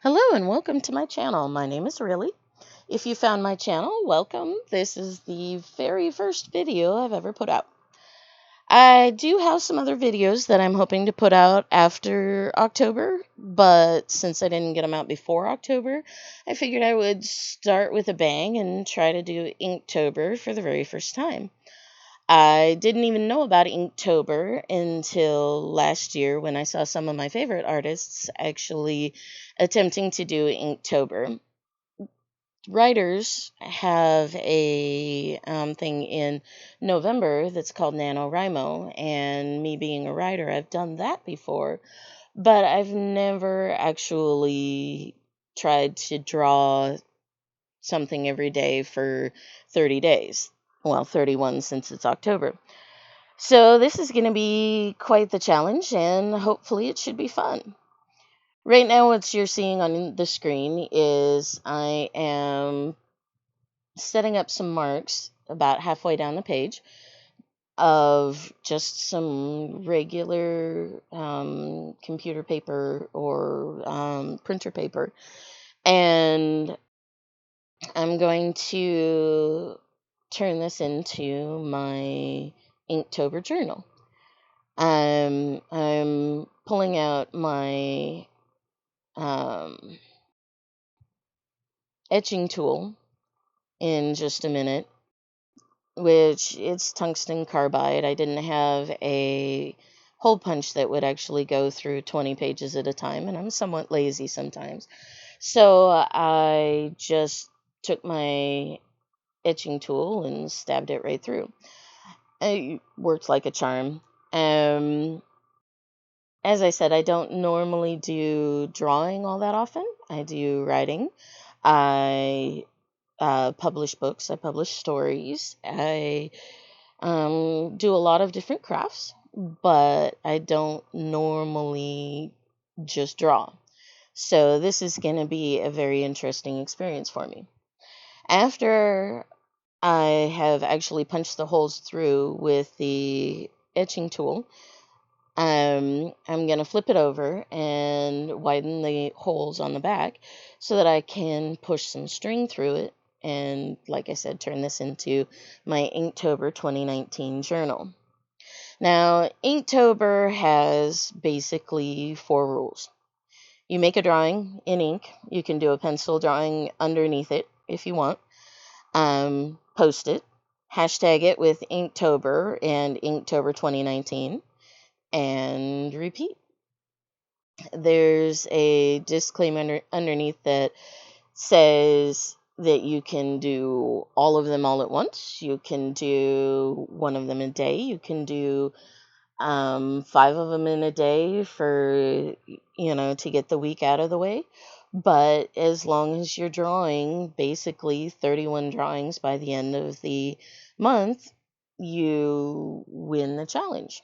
Hello and welcome to my channel. My name is Rilly. If you found my channel, welcome. This is the very first video I've ever put out. I do have some other videos that I'm hoping to put out after October, but since I didn't get them out before October, I figured I would start with a bang and try to do Inktober for the very first time. I didn't even know about Inktober until last year when I saw some of my favorite artists actually attempting to do Inktober. Writers have a thing in November that's called NaNoWriMo, and me being a writer, I've done that before, but I've never actually tried to draw something every day for 30 days. Well, 31 since it's October. So this is going to be quite the challenge, and hopefully it should be fun. Right now, what you're seeing on the screen is I am setting up some marks about halfway down the page of just some regular computer paper or printer paper. And I'm going to turn this into my Inktober journal. I'm pulling out my um, etching tool in just a minute, which it's tungsten carbide. I didn't have a hole punch that would actually go through 20 pages at a time, and I'm somewhat lazy sometimes. So I just took my etching tool and stabbed it right through. It worked like a charm. Um, As I said, I don't normally do drawing all that often. I do writing. I publish books. I publish stories. I do a lot of different crafts, but I don't normally just draw. So this is going to be a very interesting experience for me. After I have actually punched the holes through with the etching tool, I'm going to flip it over and widen the holes on the back so that I can push some string through it. And like I said, turn this into my Inktober 2019 journal. Now, Inktober has basically 4 rules. You make a drawing in ink. You can do a pencil drawing underneath it if you want. Post it. Hashtag it with Inktober and Inktober 2019. And repeat. There's a disclaimer underneath that says that you can do all of them all at once. You can do one of them a day. You can do 5 of them in a day for, to get the week out of the way. But as long as you're drawing basically 31 drawings by the end of the month, you win the challenge.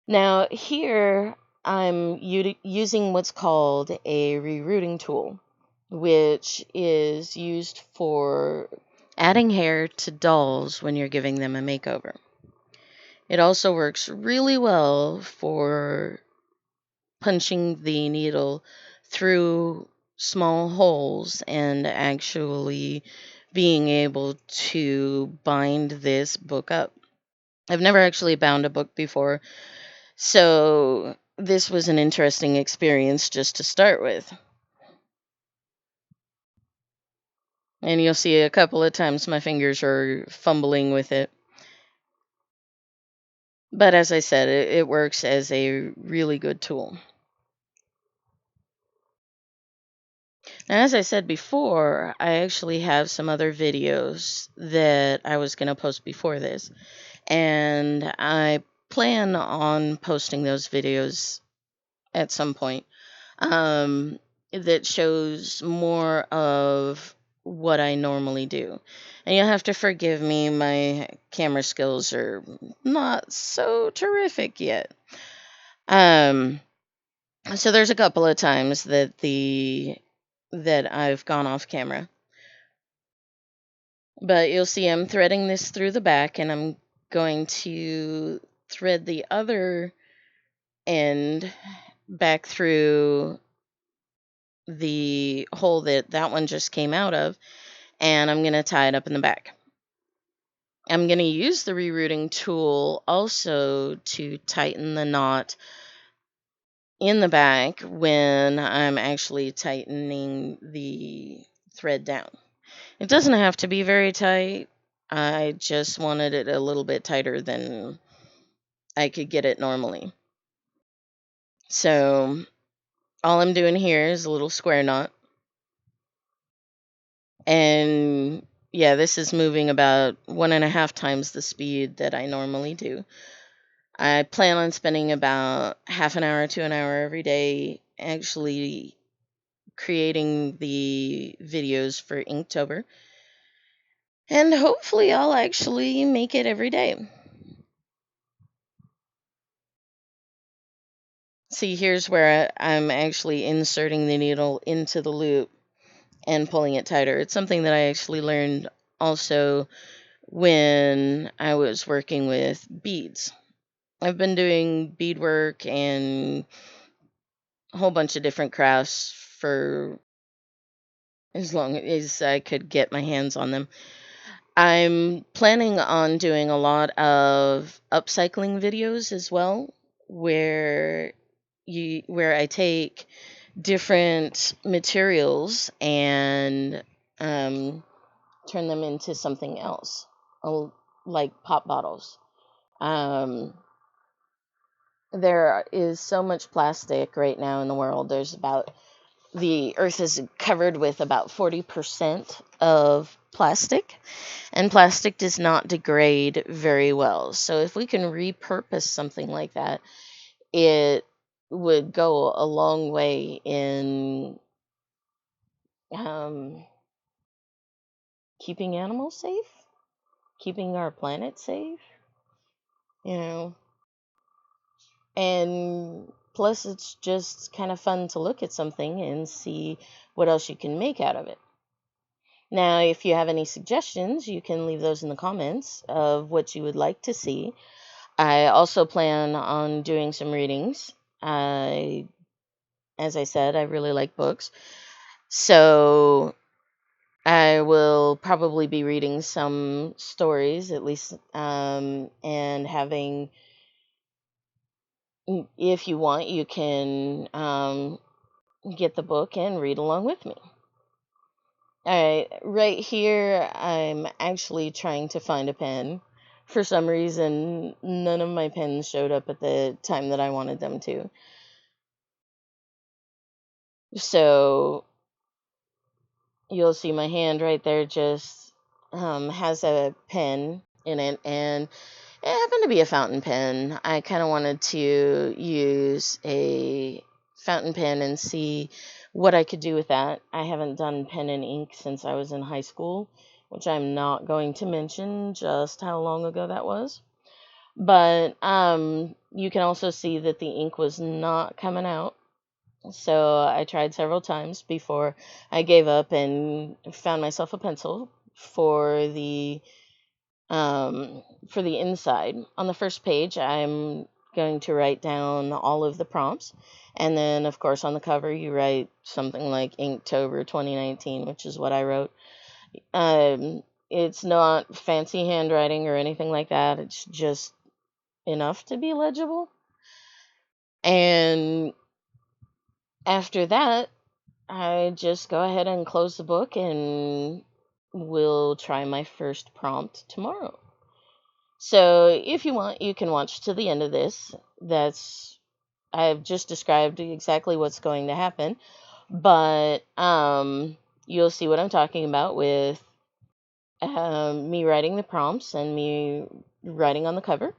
Now, here I'm using what's called a rerouting tool, which is used for adding hair to dolls when you're giving them a makeover. It also works really well for punching the needle through small holes and actually being able to bind this book up. I've never actually bound a book before, so this was an interesting experience just to start with. And you'll see a couple of times my fingers are fumbling with it. But as I said, it works as a really good tool. Now, as I said before, I actually have some other videos that I was going to post before this. And I plan on posting those videos at some point. That shows more of what I normally do. And you'll have to forgive me, my camera skills are not so terrific yet. So there's a couple of times that I've gone off camera. But you'll see I'm threading this through the back, and I'm going to thread the other end back through the hole that one just came out of, and I'm going to tie it up in the back. I'm going to use the rerouting tool also to tighten the knot in the back when I'm actually tightening the thread down. It doesn't have to be very tight. I just wanted it a little bit tighter than I could get it normally. So all I'm doing here is a little square knot. And yeah, this is moving about 1.5 times the speed that I normally do. I plan on spending about half an hour to an hour every day actually creating the videos for Inktober. And hopefully I'll actually make it every day. See, here's where I'm actually inserting the needle into the loop and pulling it tighter. It's something that I actually learned also when I was working with beads. I've been doing beadwork and a whole bunch of different crafts for as long as I could get my hands on them. I'm planning on doing a lot of upcycling videos as well, where I take different materials and turn them into something else, uh, like pop bottles. Um, there is so much plastic right now in the world. The earth is covered with about 40% of plastic, and plastic does not degrade very well. So if we can repurpose something like that, it would go a long way in um, keeping animals safe, keeping our planet safe, you know. And plus, it's just kind of fun to look at something and see what else you can make out of it. Now, if you have any suggestions, you can leave those in the comments of what you would like to see. I also plan on doing some readings. As I said, I really like books. So I will probably be reading some stories, at least, and having, if you want, you can get the book and read along with me. All right, right here, I'm actually trying to find a pen. For some reason, none of my pens showed up at the time that I wanted them to. So you'll see my hand right there just has a pen in it, and it happened to be a fountain pen. I kind of wanted to use a fountain pen and see what I could do with that. I haven't done pen and ink since I was in high school, which I'm not going to mention just how long ago that was. But you can also see that the ink was not coming out. So I tried several times before I gave up and found myself a pencil for the inside. On the first page, I'm going to write down all of the prompts. And then, of course, on the cover, you write something like Inktober 2019, which is what I wrote. It's not fancy handwriting or anything like that. It's just enough to be legible. And after that, I just go ahead and close the book and we'll try my first prompt tomorrow. So if you want, you can watch to the end of this. I've just described exactly what's going to happen, but you'll see what I'm talking about with me writing the prompts and me writing on the cover.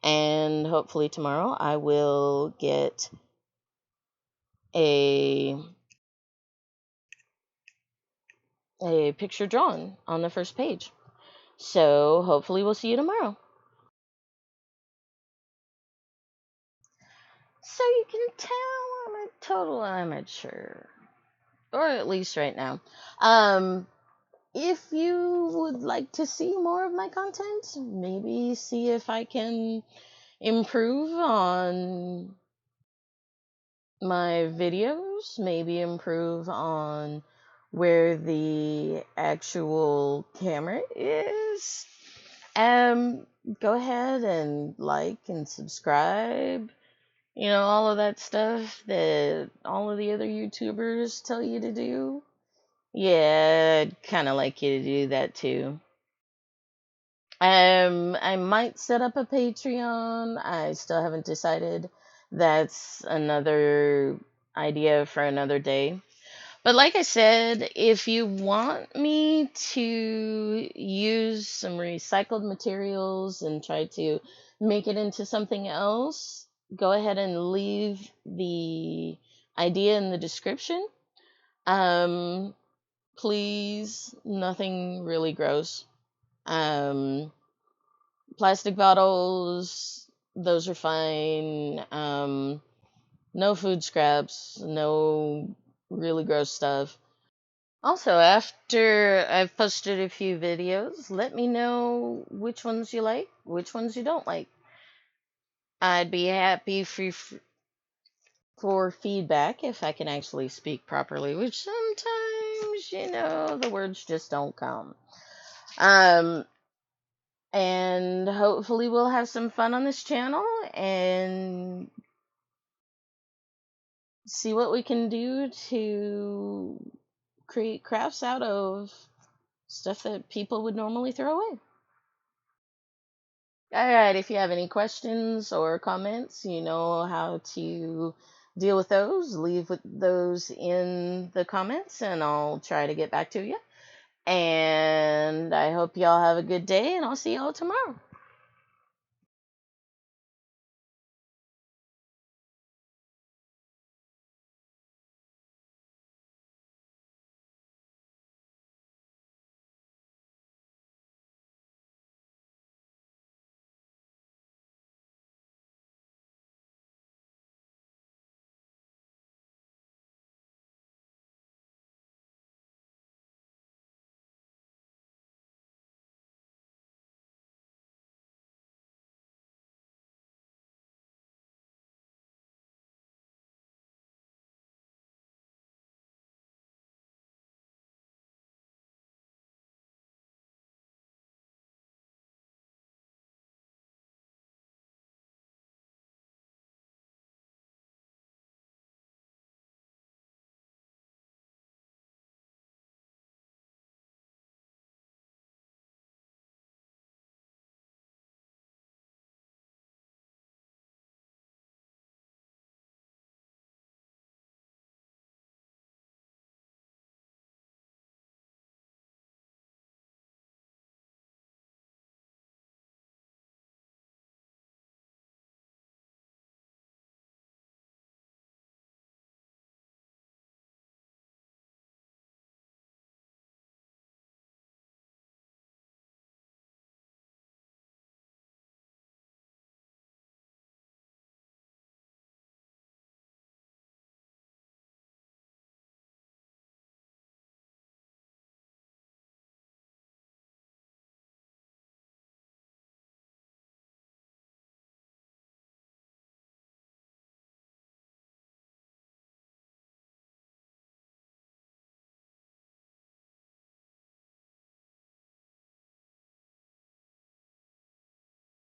And hopefully tomorrow I will get a picture drawn on the first page. So hopefully we'll see you tomorrow. So you can tell I'm a total amateur, or at least right now. If you would like to see more of my content, maybe see if I can improve on my videos photos, maybe improve on where the actual camera is. Go ahead and like and subscribe. All of that stuff that all of the other YouTubers tell you to do. Yeah, I'd kind of like you to do that too. I might set up a Patreon. I still haven't decided. That's another idea for another day. But like I said, if you want me to use some recycled materials and try to make it into something else, go ahead and leave the idea in the description. Um, please, nothing really gross. Plastic bottles, those are fine. No food scraps, no really gross stuff. Also, after I've posted a few videos, let me know which ones you like, which ones you don't like. I'd be happy for feedback if I can actually speak properly, which sometimes, the words just don't come. And hopefully we'll have some fun on this channel and see what we can do to create crafts out of stuff that people would normally throw away. All right, if you have any questions or comments, you know how to deal with those. Leave with those in the comments and I'll try to get back to you. And I hope y'all have a good day and I'll see y'all tomorrow.